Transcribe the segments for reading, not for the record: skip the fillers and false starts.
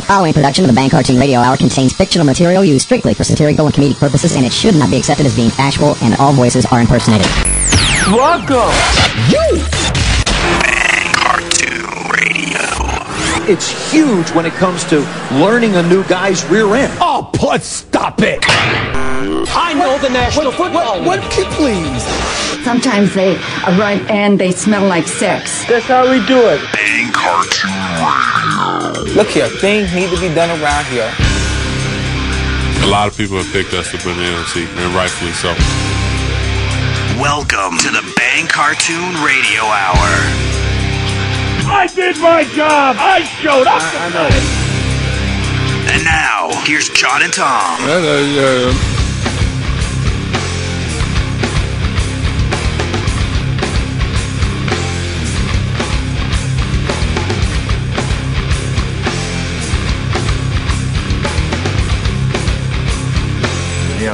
following production of the Bang Cartoon Radio Hour contains fictional material used strictly for satirical and comedic purposes, and it should not be accepted as being factual, and all voices are impersonated. Welcome! Bang Cartoon Radio. It's huge when it comes to learning a new guy's rear end. Oh, stop it! I know the National Football League. What, please? Sometimes they run and they smell like sex. That's how we do it. Bang Cartoon Radio. Look here, things need to be done around here. A lot of people have picked us to put in the NFC, and rightfully so. Welcome to the Bang Cartoon Radio Hour. I did my job! I showed up! I know. And now, here's John and Tom.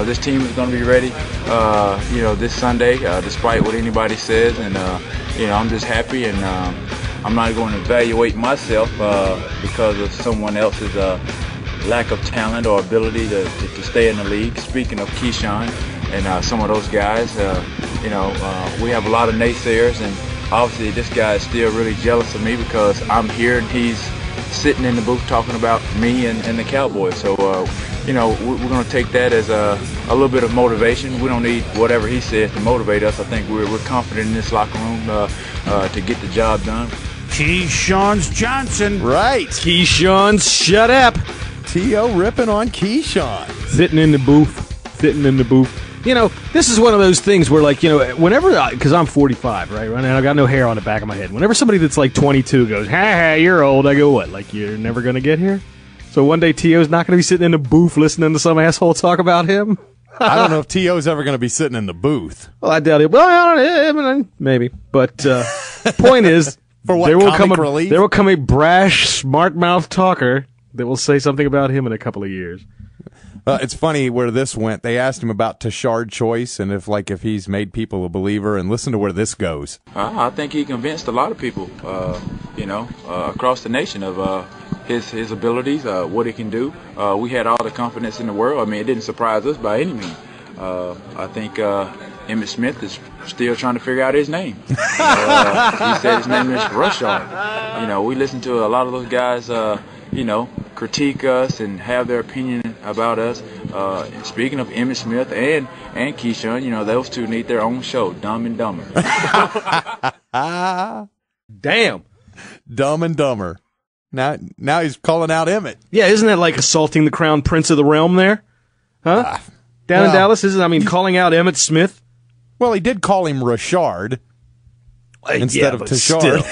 This team is going to be ready, this Sunday, despite what anybody says, and I'm just happy, and I'm not going to evaluate myself because of someone else's lack of talent or ability to stay in the league. Speaking of Keyshawn and some of those guys, we have a lot of naysayers, and obviously this guy is still really jealous of me because I'm here and he's sitting in the booth talking about me and the Cowboys. So, we're going to take that as a little bit of motivation. We don't need whatever he says to motivate us. I think we're confident in this locker room to get the job done. Keyshawn's Johnson. Right. Keyshawn's shut up. T.O. ripping on Keyshawn. Sitting in the booth. This is one of those things where, whenever, because I'm 45, right? And I've got no hair on the back of my head. Whenever somebody that's like 22 goes, ha, you're old, I go, what? Like, you're never going to get here? So one day T.O.'s not going to be sitting in the booth listening to some asshole talk about him? I don't know if T.O.'s ever going to be sitting in the booth. Well, I doubt it. Well, I don't know, maybe. But point is, For what, there will come a brash, smart-mouthed talker that will say something about him in a couple of years. It's funny where this went. They asked him about Tashard Choice and if he's made people a believer, and listen to where this goes. I think he convinced a lot of people, across the nation of his abilities, what he can do. We had all the confidence in the world. I mean, it didn't surprise us by any means. I think Emmitt Smith is still trying to figure out his name. He said his name is Rushard. We listen to a lot of those guys, critique us and have their opinion about us. Speaking of Emmitt Smith and Keyshawn, those two need their own show, Dumb and Dumber. Damn. Dumb and Dumber. Now he's calling out Emmett. Yeah, isn't that like assaulting the crown prince of the realm there? Huh? Down in Dallas, calling out Emmitt Smith? Well, he did call him Rushard instead of Tashard.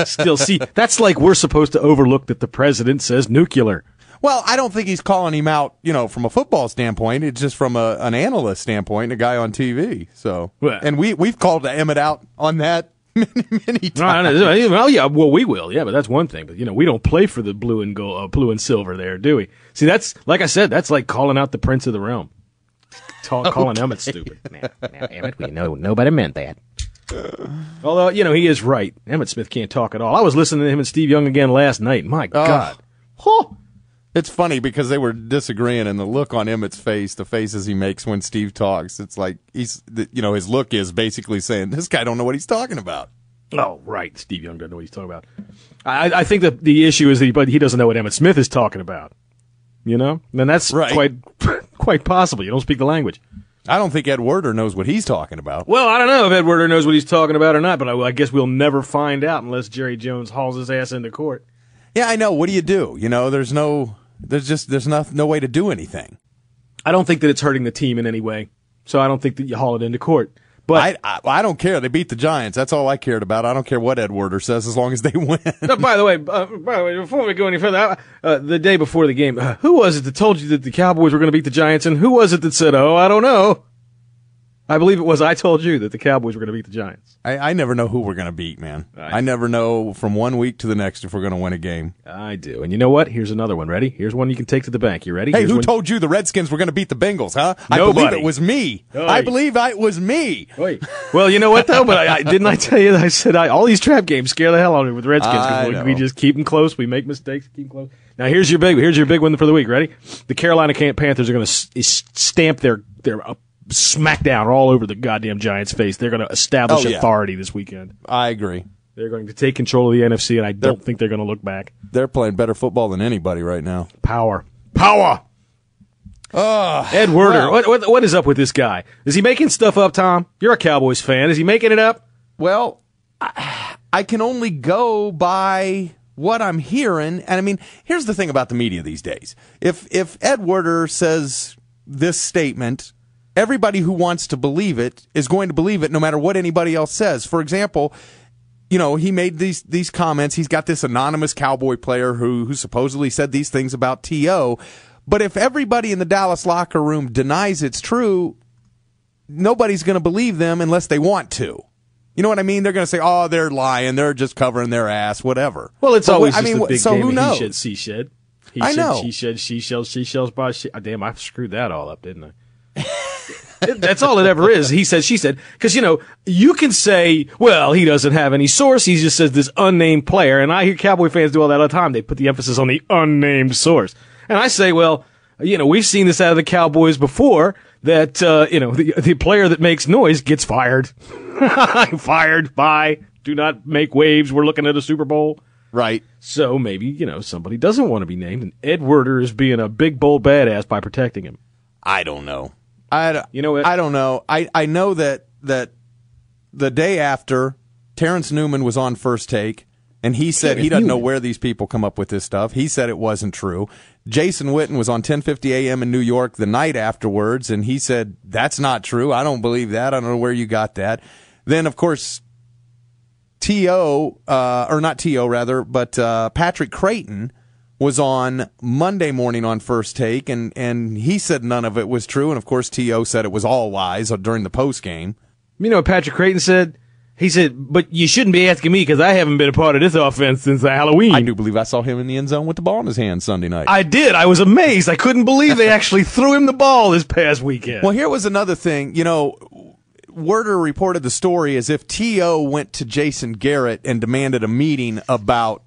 Still, see, that's like we're supposed to overlook that the president says nuclear. Well, I don't think he's calling him out, from a football standpoint. It's just from an analyst standpoint, a guy on TV. So, and we've called Emmett out on that many times. Well, yeah, we will. Yeah, but that's one thing. But we don't play for the blue and gold, blue and silver there, do we? See, that's like I said. That's like calling out the prince of the realm. Calling Emmett stupid. Now, Emmett, we know nobody meant that. Although, he is right. Emmitt Smith can't talk at all. I was listening to him and Steve Young again last night. My God. It's funny because they were disagreeing, and the look on Emmett's face, the faces he makes when Steve talks, it's like his look is basically saying, this guy don't know what he's talking about. Oh, right. Steve Young doesn't know what he's talking about. I think that the issue is that he doesn't know what Emmitt Smith is talking about. And that's right. quite possible. You don't speak the language. I don't think Ed Werder knows what he's talking about. Well, I don't know if Ed Werder knows what he's talking about or not, but I guess we'll never find out unless Jerry Jones hauls his ass into court. Yeah, I know. What do you do? There's no way to do anything. I don't think that it's hurting the team in any way, so I don't think that you haul it into court. But I don't care. They beat the Giants. That's all I cared about. I don't care what Ed Werder says as long as they win. By the way, before we go any further, the day before the game, who was it that told you that the Cowboys were going to beat the Giants, and who was it that said, I don't know? I believe it was I told you that the Cowboys were going to beat the Giants. I never know who we're going to beat, man. I never know from one week to the next if we're going to win a game. I do. And you know what? Here's another one. Ready? Here's one you can take to the bank. You ready? Hey, who told you the Redskins were going to beat the Bengals, huh? Nobody. I believe it was me. Oy. I believe it was me. Oy. Well, you know what, though? But didn't I tell you that I said all these trap games scare the hell out of me with the Redskins because we just keep them close. We make mistakes, keep them close. Now here's your big one for the week. Ready? The Carolina Panthers are going to stamp their smackdown all over the goddamn Giants' face. They're going to establish authority this weekend. I agree. They're going to take control of the NFC, and I don't think they're going to look back. They're playing better football than anybody right now. Power. Ed Werder, what is up with this guy? Is he making stuff up, Tom? You're a Cowboys fan. Is he making it up? Well, I can only go by what I'm hearing. And I mean, here's the thing about the media these days. If Ed Werder says this statement, everybody who wants to believe it is going to believe it no matter what anybody else says. For example, he made these comments. He's got this anonymous Cowboy player who supposedly said these things about T.O., but if everybody in the Dallas locker room denies it's true, nobody's going to believe them unless they want to. You know what I mean? They're going to say, "Oh, they're lying. They're just covering their ass, whatever." Well, it's always a big so game who knows? He said, she said. I know. He said, she shells by she. Oh, damn, I screwed that all up, didn't I? That's all it ever is. He said, she said. Because, you can say, well, he doesn't have any source. He just says this unnamed player. And I hear Cowboy fans do all that all the time. They put the emphasis on the unnamed source. And I say, well, we've seen this out of the Cowboys before, that, the player that makes noise gets fired. Fired. Bye. Do not make waves. We're looking at a Super Bowl. Right. So maybe, somebody doesn't want to be named, and Ed Werder is being a big, bold badass by protecting him. I don't know. I don't know. I know that the day after, Terrence Newman was on First Take, and he said he doesn't know where these people come up with this stuff. He said it wasn't true. Jason Witten was on 10:50 a.m. in New York the night afterwards, and he said, that's not true. I don't believe that. I don't know where you got that. Then, of course, Patrick Creighton was on Monday morning on First Take, and he said none of it was true. And, of course, T.O. said it was all lies during the postgame. You know what Patrick Creighton said? He said, but you shouldn't be asking me because I haven't been a part of this offense since Halloween. I do believe I saw him in the end zone with the ball in his hand Sunday night. I did. I was amazed. I couldn't believe they actually threw him the ball this past weekend. Well, here was another thing. Werder reported the story as if T.O. went to Jason Garrett and demanded a meeting about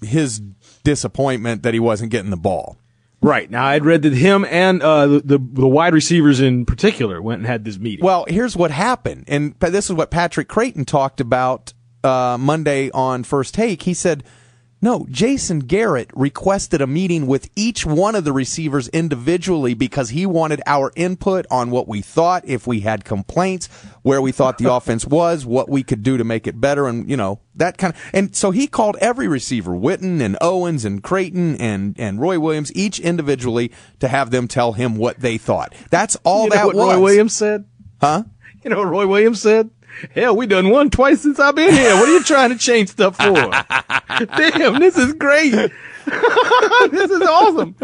his disappointment that he wasn't getting the ball. Right. Now, I'd read that him and the wide receivers in particular went and had this meeting. Well, here's what happened, and this is what Patrick Creighton talked about Monday on First Take. He said, no, Jason Garrett requested a meeting with each one of the receivers individually because he wanted our input on what we thought, if we had complaints, where we thought the offense was, what we could do to make it better, and, that kind of. And so he called every receiver, Witten and Owens and Creighton and Roy Williams, each individually to have them tell him what they thought. That's all that was. Roy Williams said? Huh? You know what Roy Williams said? Hell, we done won twice since I've been here. What are you trying to change stuff for? Damn, this is great. This is awesome.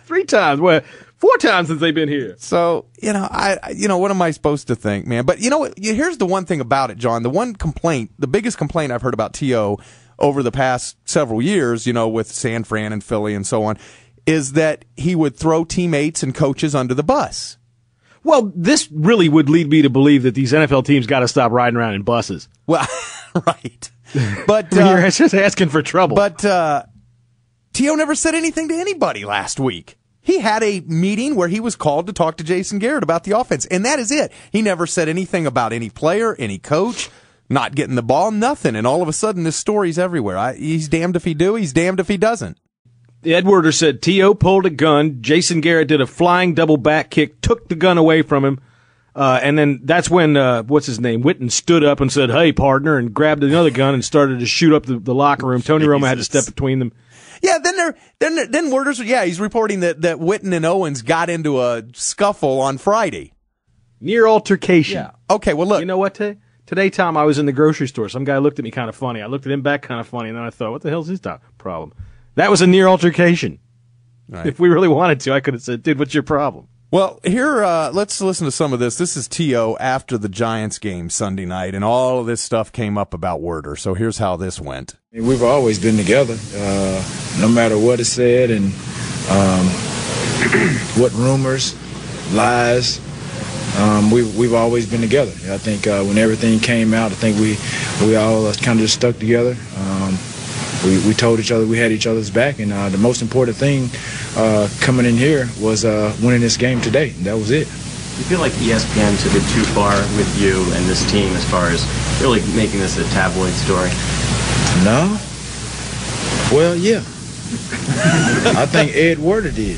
3 times. Well, 4 times since they've been here. So, what am I supposed to think, man? But here's the one thing about it, John. The biggest complaint I've heard about T.O. over the past several years, with San Fran and Philly and so on, is that he would throw teammates and coaches under the bus. Well, this really would lead me to believe that these NFL teams got to stop riding around in buses. Well, right. But you're just asking for trouble. But T.O. never said anything to anybody last week. He had a meeting where he was called to talk to Jason Garrett about the offense, and that is it. He never said anything about any player, any coach, not getting the ball, nothing. And all of a sudden, this story's everywhere. He's damned if he do, he's damned if he doesn't. Ed Werder said T.O. pulled a gun. Jason Garrett did a flying double back kick, took the gun away from him. And then that's when, what's his name, Witten stood up and said, hey, partner, and grabbed another gun and started to shoot up the locker room. Tony Romo had to step between them. Yeah, then Werder's, he's reporting that Witten and Owens got into a scuffle on Friday. Near altercation. Yeah. Okay, well, look. You know what, Today, Tom, I was in the grocery store. Some guy looked at me kind of funny. I looked at him back kind of funny, and then I thought, what the hell's his problem? That was a near altercation. Right. If we really wanted to, I could have said, dude, what's your problem? Well, here, let's listen to some of this. This is T.O. after the Giants game Sunday night, and all of this stuff came up about Werder. So here's how this went. We've always been together, no matter what is said and what rumors, lies. We've always been together. I think when everything came out, I think we all kind of just stuck together. we told each other we had each other's back, and the most important thing coming in here was winning this game today. And that was it. You feel like ESPN took it too far with you and this team as far as really making this a tabloid story? No. Well, yeah. I think Ed Werder did.